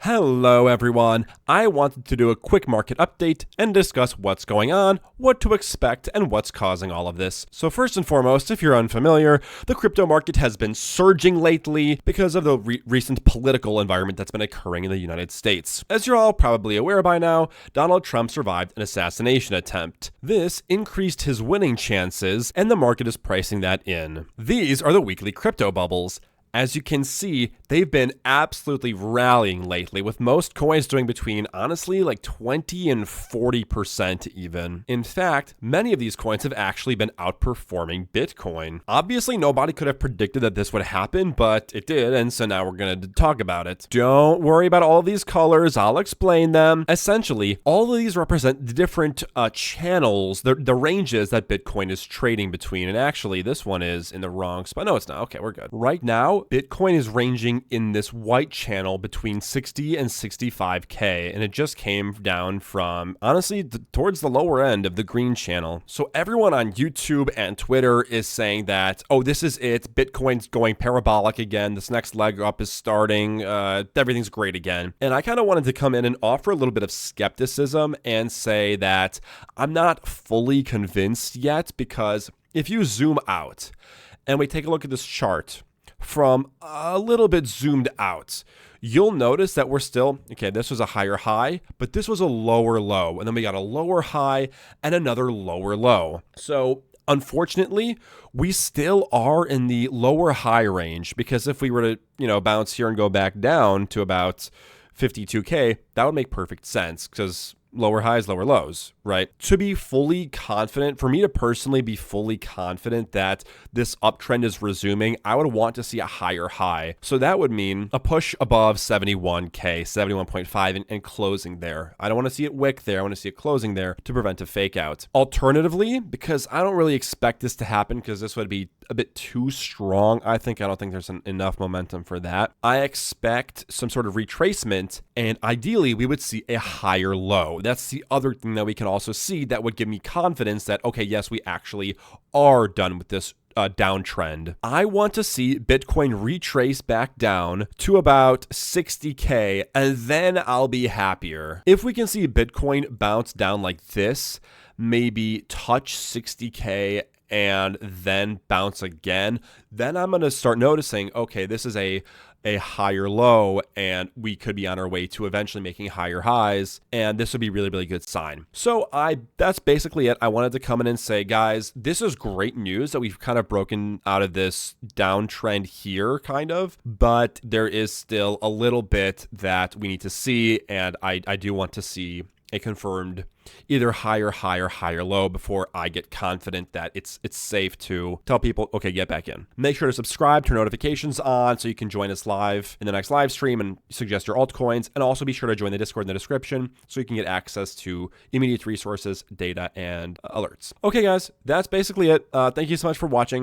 Hello everyone, I wanted to do a quick market update and discuss what's going on, what to expect, and what's causing all of this. So first and foremost, if you're unfamiliar, the crypto market has been surging lately because of the recent political environment that's been occurring in the United States. As you're all probably aware by now, Donald Trump survived an assassination attempt. This increased his winning chances, and the market is pricing that in. These are the weekly crypto bubbles. As you can see, they've been absolutely rallying lately, with most coins doing between, honestly, like 20 and 40% even. In fact, many of these coins have actually been outperforming Bitcoin. Obviously, nobody could have predicted that this would happen, but it did, and so now we're going to talk about it. Don't worry about all these colors, I'll explain them. Essentially, all of these represent the different channels, the ranges that Bitcoin is trading between, and actually, this one is in the wrong spot. No, it's not. Okay, we're good. Right now, Bitcoin is ranging in this white channel between 60 and 65K, and it just came down from, honestly, towards the lower end of the green channel. So everyone on YouTube and Twitter is saying that, oh, this is it, Bitcoin's going parabolic again, this next leg up is starting, everything's great again. And I kind of wanted to come in and offer a little bit of skepticism and say that I'm not fully convinced yet, because if you zoom out and we take a look at this chart, from a little bit zoomed out, you'll notice that we're still, okay, this was a higher high, but this was a lower low, and then we got a lower high and another lower low. So unfortunately, we still are in the lower high range, because if we were to, bounce here and go back down to about 52K, that would make perfect sense, because lower highs, lower lows, right? To be fully confident, for me to personally be fully confident that this uptrend is resuming, I would want to see a higher high. So that would mean a push above 71K, 71.5 and closing there. I don't want to see it wick there. I want to see it closing there to prevent a fake out. Alternatively, because I don't really expect this to happen, because this would be a bit too strong, I don't think there's enough momentum for that. I expect some sort of retracement, and ideally we would see a higher low. That's the other thing that we can also see that would give me confidence that, okay, yes, we actually are done with this downtrend. I want to see Bitcoin retrace back down to about 60K, and then I'll be happier. If we can see Bitcoin bounce down like this, maybe touch 60K and then bounce again, then I'm going to start noticing, okay, this is a higher low, and we could be on our way to eventually making higher highs, and this would be really, really good sign. So that's basically it. I wanted to come in and say, guys, this is great news that we've kind of broken out of this downtrend here, kind of, but there is still a little bit that we need to see, and I do want to see a confirmed either higher high or higher low before I get confident that it's safe to tell people, okay, get back in. Make sure to subscribe, turn notifications on so you can join us live in the next live stream and suggest your altcoins, and also be sure to join the Discord in the description so you can get access to immediate resources, data, and alerts. Okay, guys, that's basically it. Thank you so much for watching.